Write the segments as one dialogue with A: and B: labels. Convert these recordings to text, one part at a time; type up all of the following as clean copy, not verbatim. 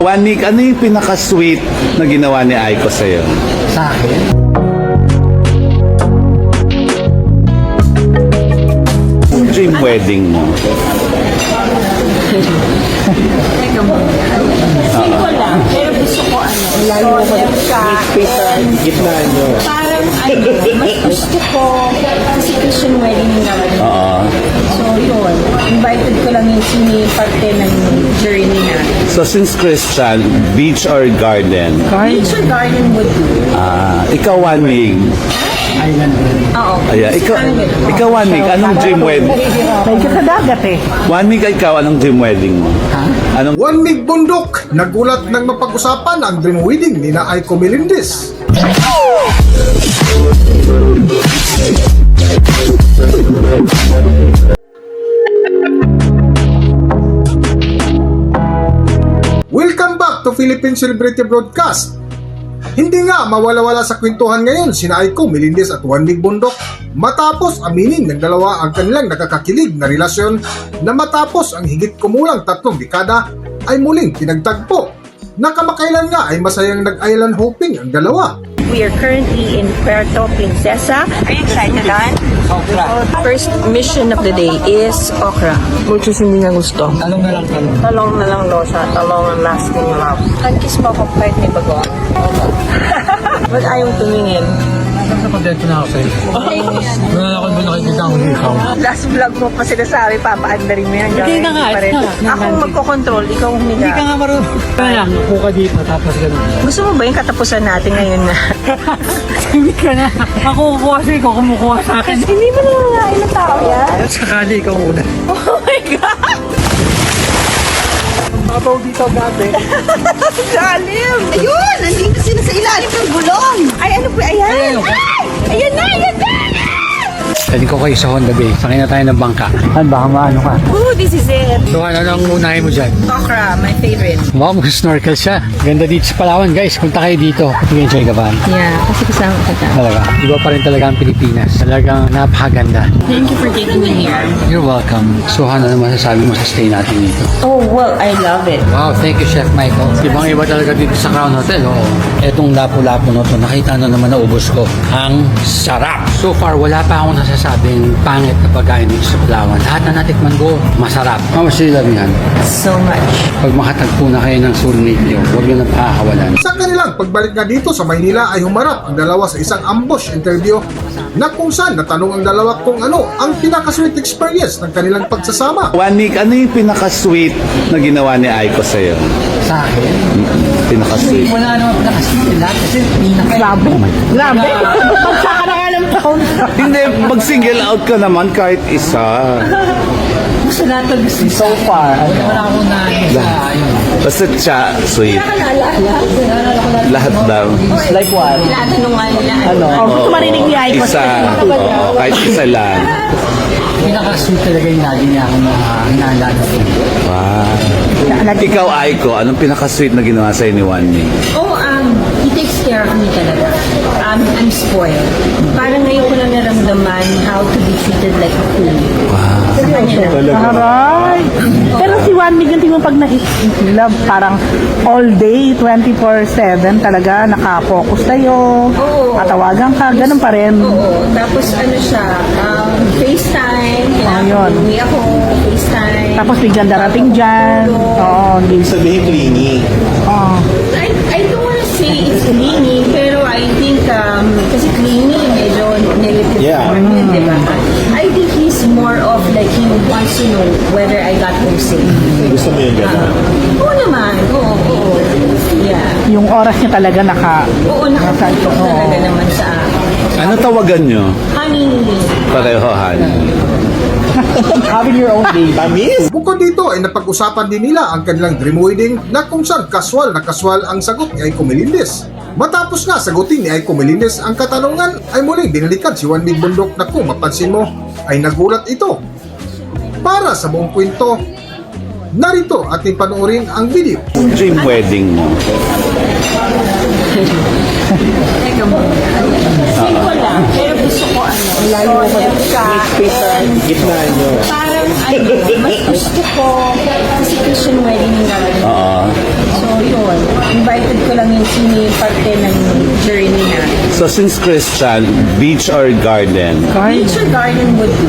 A: Juanic, ano yung pinaka-sweet na ginawa ni Aiko sa'yo?
B: Sa akin?
A: Dream wedding mo.
C: Teka mo. Simple lang, pero gusto ko solemn siya.
B: Gitna nyo.
C: Parang mas gusto ko kasi Christian wedding naman. So yun, invited ko lang yung parte ng journey na.
A: So since Christian, beach or garden?
C: Beach or garden would do.
A: Ikaw, Juanic.
B: Island rin.
C: Oo.
A: Ayan, ikaw, Juanic, anong dream wedding?
D: Medyo sa dagat eh.
A: Juanic, ikaw, anong dream wedding mo? Anong
E: Juanic Bundok, nagulat nang mapag-usapan ang dream wedding ni na Aiko Melendez. Welcome back to Philippine Celebrity Broadcast. Hindi nga mawala-wala sa kwentuhan ngayon sina Aiko Melendez at Juanic Bundok matapos aminin ng dalawa ang kanilang nakakakilig na relasyon na matapos ang higit kumulang 3 dekada ay muling pinagtagpo. Nakamakailan nga ay masayang nag-island hopping ang dalawa.
C: We are currently in Puerto Princesa. Are you excited, Don?
B: Okra.
C: First mission of the day is okra. Which is hindi niya gusto.
B: Talong na lang talong.
C: Talong na lang daw siya. Talong ang lasting love. Ang-kiss mo ako kahit may bagoong. Ba't ayaw tumingin?
B: Nasa kontento na ako sa'yo. Wala ako ba nakikita ang ikaw?
C: Last vlog mo pa sinasabi, papaandarin mo yan.
B: Hindi na nga,
C: Pa rin. Ako magkocontrol, ikaw
B: Hindi ka
C: humiga.
B: nga marunong. Kaya lang, upo ka dito tapos ganun.
C: Gusto mo ba yung katapusan natin ngayon na?
B: Hindi ka na. Ako kukuha sa'yo, ikaw kumukuha sa akin.
C: Hindi mo nangangain ng tao yan?
B: Sakali ikaw muna.
C: Oh my God!
B: Mabaw dito dati.
C: Salim! Ayun! Nandito sila sa ilalim ng gulong! Ay, ano po? Ayan!
B: Ayun.
C: Ay! Ayan na! Ayan na!
B: Pwede ko kayo sa Honda Bay. Sakay na tayo ng bangka. Baka maano ka.
C: Oh, this is it!
B: So ano nang unahin mo dyan?
C: Okra, my favorite.
B: Wow, mag-snorkel siya. Ganda dito sa Palawan, guys. Punta kayo dito. Mag-enjoy ka ba?
C: Yeah, kasi kasama kita.
B: Talaga. Iba pa rin talaga ang Pilipinas. Talagang napakaganda.
C: Thank you for taking me here.
B: You're welcome. So ano naman masasabi mo sa stay natin dito?
C: Oh, well, I love it.
B: Wow, thank you, Chef Michael. Ibang-iba talaga dito sa Crown Hotel. Oo. Etong lapu-lapu na to, nakita na naman na ubos ko. Ang sarap! So far, wala pa akong nasasabing pangit na pagkain dito sa Palawan. Lahat na natikman ko, masarap. Mamasilamihan.
C: So much.
B: Pag makatagpo na kayo ng soulmate nyo, huwag nyo na pakakawalan.
E: Sa kanilang pagbalik nga dito sa Maynila ay humarap ang dalawa sa isang ambush interview na kung saan natanong ang dalawa kung ano ang pinaka-sweet experience ng kanilang pagsasama.
A: Juanic, ano yung pinaka-sweet na ginawa ni Aiko sa'yo?
B: Sa akin,
A: Pinaka-sweet.
B: wala naman pinakasin lahat kasi
D: Grabe. Grabe. Pagsaka na nga ng taon.
A: Hindi, mag-single out ka naman kahit isa.
B: Gusto lahat ng gusto. So far, wala akong sa ayun.
A: Basta siya, sweet. Lahat daw.
B: Like what?
C: Tinatanungan nila.
D: Oh, gusto marinig ni Aiko.
A: Isa. Oo, kahit isa lang.
B: Pinaka-sweet talaga yung lagi niya akong naalala ko.
A: Wow. Ikaw, Aiko, anong pinaka-sweet na ginawa sa'yo ni Juanic?
C: Oh, he takes care of me talaga. I'm spoiled. Parang ngayon ko lang naramdaman how to be treated like a queen. Sa kanya lang.
D: Aray. Pero si Juanic yung tingnan pag love, parang all day, 24/7 talaga, nakapokus tayo,
C: Oo.
D: katawagan ka, ganun pa rin.
C: Oo. Tapos ano siya, FaceTime.
D: yun.
C: Uwi ako, FaceTime.
D: Tapos biglang darating dyan. Oo, hindi.
A: Sabihin clingy.
D: Oo.
C: I don't wanna say it's clingy, pero I think, kasi clingy, medyo negative.
A: Yeah.
C: Yun, di ba? I think he's more of like, he wants to know whether I got home safe.
A: Gusto mo yung gano'n?
C: Oo naman, oo. Yeah.
D: Yung oras niya talaga
C: Oo, nakapagpag talaga naman sa
A: Ano tawagan nyo?
C: honey.
A: Pareho, honey.
B: Having your own day. Tamis?
E: Bukod dito ay napag-usapan din nila ang kanilang dream wedding na kung saan kaswal na kaswal ang sagot ni Aiko Melendez. Matapos nga sagutin ni Aiko Melendez ang katanungan ay muling binalikan si Juanic Bundok na kung mapansin mo ay nagulat ito. Para sa buong kwento, narito ating panoorin ang video.
A: Dream wedding mo.
C: Teka mo. Simple lang, pero gusto ko solemn siya.
B: Gitna nyo.
C: Parang mas gusto ko kasi Christian wedding naman. So yun, yun. Invited ko lang yung sino yung parte ng journey na.
A: So since Christian, beach or garden?
C: Beach or garden would do.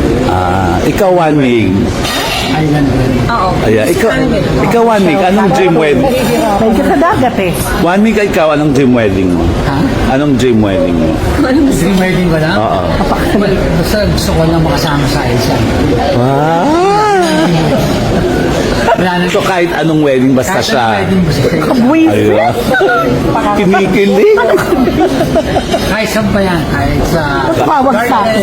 A: Ikaw, One Mig.
B: Island wedding.
C: Oo.
A: Ayan, ikaw One Mig, anong dream wedding?
D: Medyo sa dagat eh.
A: One Mig, ikaw, anong dream wedding mo?
B: Ha?
A: Anong dream wedding mo?
B: Dream wedding ko lang?
A: Oo.
B: Well, basta gusto ko lang makasama sa Elsa. Wala na.
A: So kahit anong wedding, basta
B: Kahit
A: siya.
B: anong wedding mo siya.
D: Buwis.
A: Ayun. Kinikilig.
B: Kahit saan pa yan. Kahit sa...
D: Tawag sa akin.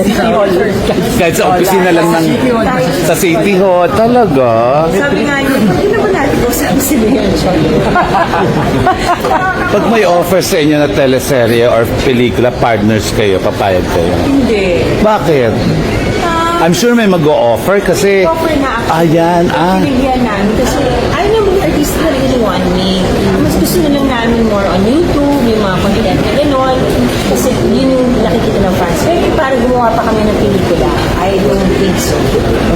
A: Kahit sa opisina lang ng...
B: City Hall.
A: Sa City Hall, talaga.
C: Sabi nga niya, hindi naman natin kung saan sila yan.
A: Pag may offer sa inyo na teleserye or pelikula, partners kayo, papayag kayo.
C: Hindi.
A: Bakit? I'm sure may mag-o-offer kasi...
C: Offer na ako.
A: Ayan,
C: Pinigyan namin kasi ayaw naman yung artist talaga ni One Mig. Mas gusto na lang namin more on YouTube, yung mga content na gano'n. Kasi yun yung nakikita ng fans. Pero para gumawa pa kami ng pelikula, I don't think so.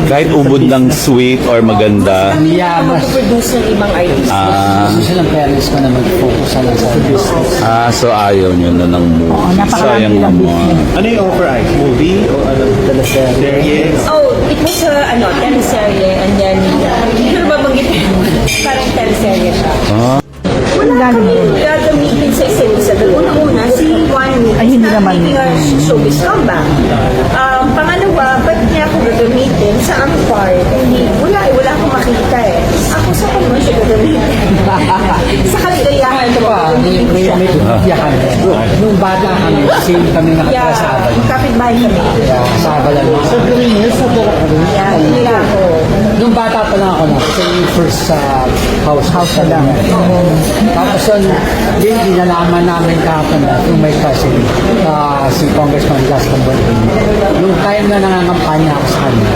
A: Kahit ubod ng sweet or maganda.
C: Kami
B: Yeah,
C: na
B: mas-
C: mag-produce ng ibang artist.
B: Gusto silang parents ko na mag-focus na lang sa business.
A: So ayaw nyo na ng movie.
D: napakarami
A: Sayang
D: nilang
A: naman.
F: Ano yung offer ay? Movie o ano? Teleserye?
C: Oh, it was a teleserye and then, pero babanggit parang teleserye siya. Wala kami gagamitin sa isa't isa. Una-una, si Juan
D: Ay, hindi naman.
C: making a showbiz comeback. Pangalawa, ba't niya ako gagamitin sa ang part? Hindi, wala akong makita eh. Ako sa naman siya gagamitin. Sa kaligayahan ko, gagamitin ko siya.
B: May tumiyakan. Nung bata kami, same kami
C: Yeah,
B: nakakasabal.
C: kapitbahay kami.
B: Sabal lang.
C: Yeah, hindi ako.
B: Nung bata pa lang ako na, kasi yung first house na lang. Tapos yun, din nalaman namin kahapon na yung may cousin, si Congressman Gas Cambodia. Nung time na nangangampanya ako sa kanya,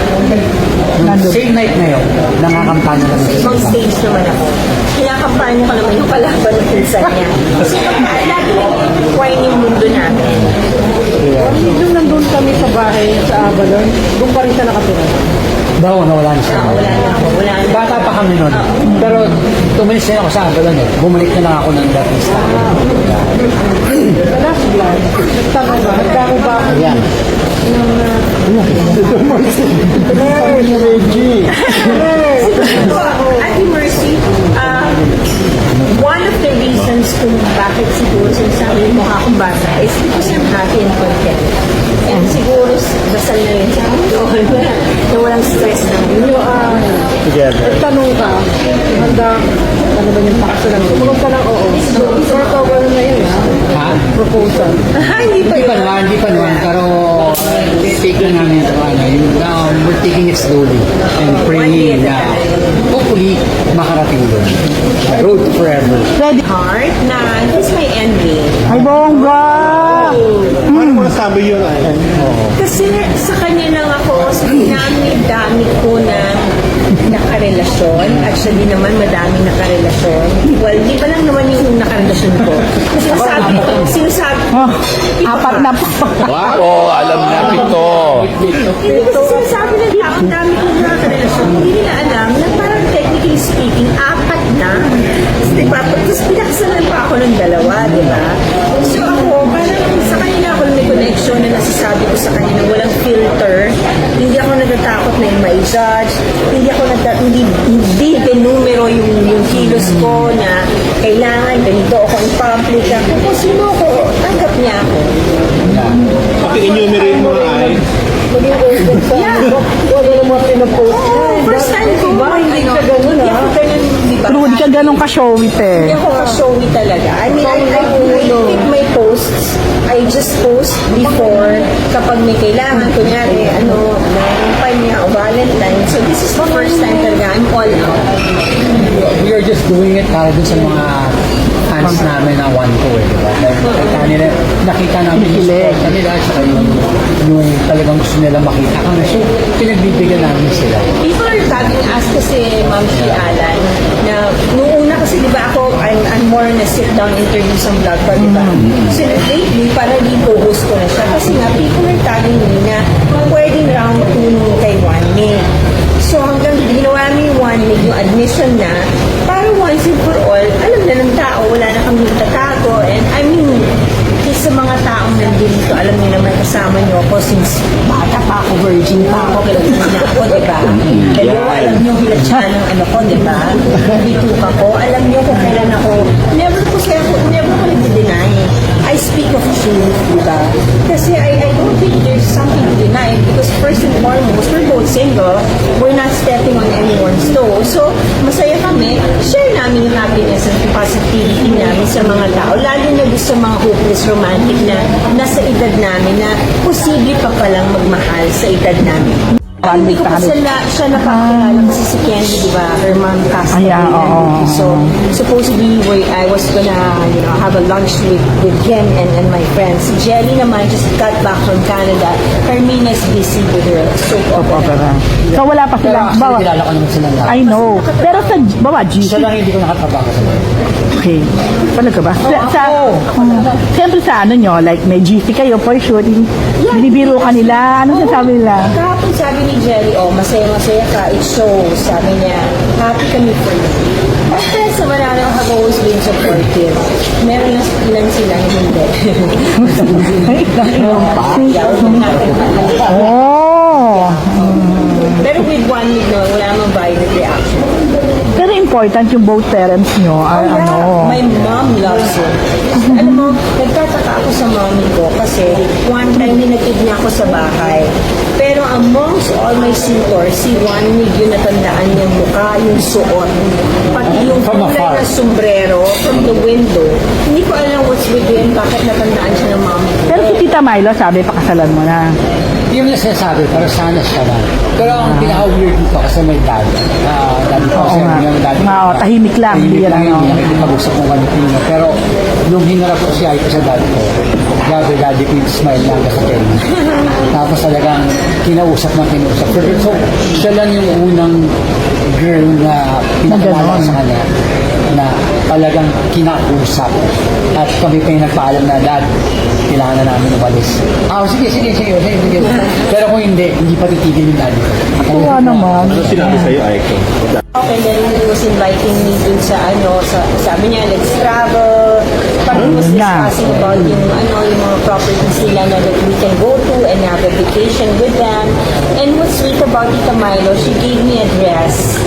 B: nung same night na yun, nangangampanya kami sa
C: Ibang stage naman ako. Kinakampanya ko naman yung kalaban ng pinsan niya. Kasi lagi wine yung mundo namin.
D: Nung nandun kami sa bahay sa Avalon, doon pa rin siya nakatira.
B: Daw, nawala na siya.
C: Wala na ako. Wala na.
B: Bata pa kami noon. Pero tumalis na ako sa Avalon eh. Bumalik na lang ako ng dating style.
D: Last vlog, nagtanong ba? Nagtanong ba?
B: Ayan.
C: Ate Mercy, one of the reasons kung bakit siguro sinasabi yung mukha akong bata is because I'm happy and content. And siguro basal na yun sa akin na walang stress na.
D: Nagtanong ka, handa, ano ba yung pakasalan ko? Tulog ka lang, oo. Sort of, ano na yun, ha?
B: Ha?
D: Proposal.
C: Hindi pa
B: Hindi pa naman. Pero take na namin ito. We're taking it slowly and praying na hopefully makarating doon. Road to forever.
D: Ready?
C: Heart na this my ending.
D: Ay, bongga!
F: Paano mo nasabi yun ay?
C: Kasi sa kanya lang ako, sa dami ko na nakarelasyon. Actually naman, madami nakarelasyon. Well, di pa lang naman yung nakarelasyon ko. Sinasabi,
D: Apat na po.
A: Wow, alam na pito.
C: hindi kasi sinasabi ng tao, ang dami ko nakarelasyon. Hindi nila alam na parang technically speaking, apat na. Diba? Tapos pinakasalan pa ako ng dalawa, di ba? So ako, parang sa kanila ako may connection na nasasabi ko sa kanya na walang filter. Hindi ako natatakot na yung may judge. Hindi denumero yung kilos ko na kailangan ganito ako in public. Kung sino ako, tanggap niya ako.
F: Paki-enumerate mo ay?
C: Yeah. First time ko, hindi ako ganun, di ba?
D: Pero hindi ka ganun ka-showit
C: Hindi
D: eh.
C: ako ka-showy talaga. I mean, I keep my posts. I just post before kapag may kailangan. Kunyari, kumpanya o Valentine. So this is the first time talaga. I'm all out.
B: We are just doing it para dun sa mga fans namin na one ko eh. Diba? Dahil nakita namin yung support nila at yung talagang gusto nila makita kami. So, pinagbibigyan namin sila.
C: People are tagging us kasi Ma'am si Alan na noong una kasi di ba ako I'm more na sit down interview sa vlog pa di ba? So lately para di co-host ko na siya kasi nga people are tagging me na pwedeng round 2 kay One Mig. So hanggang ginawa mo yung One Mig yung admission na para para once and for all, alam na ng tao, wala na kami tatago. And I mean, sa mga taong nandito, alam niyo naman kasama niyo ako since bata pa ako, virgin pa ako, kailan na ako, di ba? Dalawa, alam niyo hilatsya ng ano ko, di ba? Bituka ko, alam niyo kung kailan ako, never ko nag-deny. I speak of truth, di ba? Kasi I don't think there's something to deny because first and foremost, we're both single, we're not stepping on anyone's toes. So, masaya kami, share namin yung happiness and positivity namin sa mga tao, lalo na doon sa mga hopeless romantic na nasa edad namin na posible pa palang magmahal sa edad namin. Hindi ko kasi siya napakilala kasi si Candy, di ba? Her mom passed away. So, supposedly, I was gonna, have a lunch with him and my friends. Si Jelly naman just got back from Canada. Carmina's busy with her soap opera.
D: So wala pa
B: Pero
D: silang,
B: actually, kilala ko naman silang lahat.
D: I know. Pero sa, GC?
B: Siya lang hindi ko nakatrabaho sa
D: Okay. Talaga ba? Siyempre sa ano nyo, like may GC kayo for sure, binibiro ka nila, ano sasabi nila?
C: Kahapon sabi ni Jelly, masaya-masaya ka, it shows. Sabi niya, happy kami for you. At friends naman natin have always been supportive. Meron na ilan sila na hindi.
D: Oh!
C: Pero with one week na, wala namang violent reaction.
D: Pero important yung both parents nyo. Ay,
C: Yeah,
D: ano.
C: my mom loves it. Alam mo, nagtataka ako sa mommy ko kasi one time dinatid niya ako sa bahay. Pero amongst all my suitors, si Juan Mig yung natandaan niyang mukha, yung suot. Pati yung
B: From
C: kulay
B: afar.
C: ng sombrero from the window. Hindi ko alam what's within, bakit natandaan siya ng mommy ko.
D: Pero si Tita Milo, sabi, pakasalan mo na.
B: Yung sinasabi, para sana siya lang. Pero ang pinaka-weird dito kasi may dad. Dad ko kasi yung dad ko.
D: Oo, tahimik lang,
B: Tahimik
D: hindi
B: lang,
D: lang,
B: hindi
D: no?
B: nakikipag-usap ng kanina. Pero nung hinarap ko si Aiko sa dad ko, grabe, daddy ko yung smile lang sa akin. Tapos talagang kinausap. So, siya lang yung unang girl na pinakilala
D: ganon.
B: sa kanya na talagang kinausap. At kami pa yung nagpaalam na, Dad, kailangan na namin umalis. Sige. Pero kung hindi pa titigil yung daddy ko.
D: Kuha naman.
F: Ano sinabi sa'yo, Aiko?
C: Okay, then he was inviting me dun sa sabi niya, let's travel. Parang he was discussing about yung mga properties nila na that we can go to and have a vacation with them. And what's sweet about Tita Milo, she gave me a dress.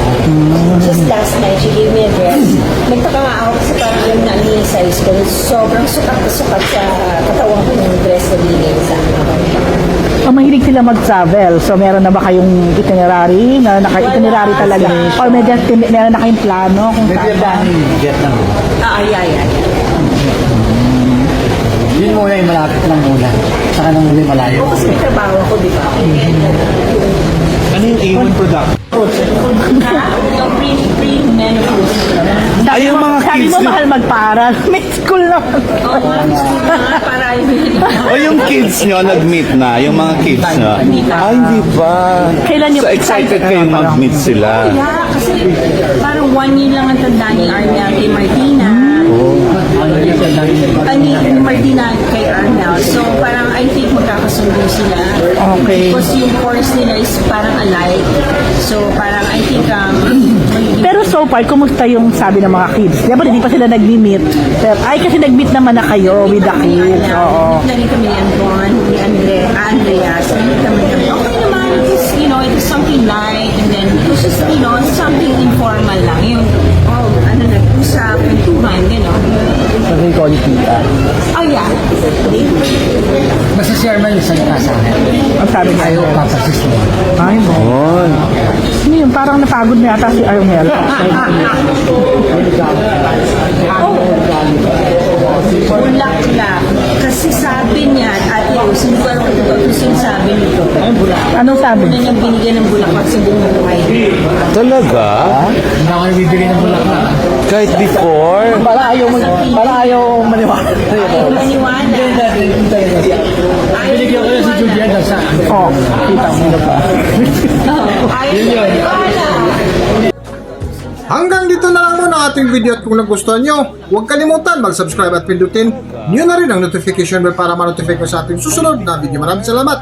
C: Just last night, she gave me a dress. Nagtaka nga ako kasi parang alam na ano yung size ko. Sobrang sukat na sukat sa katawan ko yung dress na binigay sa akin.
D: Mahilig sila mag-travel. So, meron na ba kayong itinerary? Na naka-itinerary
C: Wala,
D: talaga?
C: sir.
D: Or meron na kayong plano kung saan?
B: Vietnam.
C: Yeah.
B: Yun muna yung malapit lang muna. Saka nang muli malayo.
C: Kasi may trabaho ako, di ba?
F: Ano yung A1 product?
C: Yung pre-menopause.
A: Ay, yung mga
D: Sabi
A: kids
D: mo
A: nyo.
D: mahal mag-paral. May school naman.
C: Oo, para
A: O yung kids nyo, nag-meet na. Yung mga kids nyo. Ay, hindi ba?
D: Kailan yung
A: So excited kayong mag-meet sila.
C: Yeah, kasi parang 1 year lang ang tanda ni Arnel kay Martina. Ni Martina kay Arnel. So parang I think magkakasundo sila.
D: Okay.
C: Because yung course nila is parang alike. So parang I think magiging-
D: Pero so far, kumusta yung sabi ng mga kids? Di ba, hindi pa sila nag-meet? Pero, kasi nag-meet naman na kayo with the kids. Oo.
C: Naging kami ni Antoine, ni Andreas. Naging kami. Okay naman, it was something light. And then, it was just, something informal lang. Yung, nag-usap, kwentuhan,
B: Sabi ko ni Tita.
C: Oh, yeah.
B: Basta si Arman yung salita sa akin.
D: Ang sabi niya,
B: Ayaw papasis mo.
D: ay mo.
A: Oy.
D: Ano yun, parang napagod na yata si Armel.
C: Bulaklak. Kasi sabi niya, at Rose, hindi ko alam kung ito sinasabi nito.
D: Anong sabi?
C: Una niyang binigyan ng bulaklak sa buong buhay.
A: Talaga?
B: Hindi ako nabibigay ng bulaklak.
A: Kahit before?
B: Para ayaw maniwala.
C: Ayaw maniwala.
B: Binigyan ko na si Julian sa
D: Oh, kita mo na ba?
C: Ayaw maniwala.
E: Hanggang dito na lang muna ang ating video at kung nagustuhan nyo, huwag kalimutan mag-subscribe at pindutin nyo na rin ang notification bell para ma-notify ko sa ating susunod na video. Maraming salamat!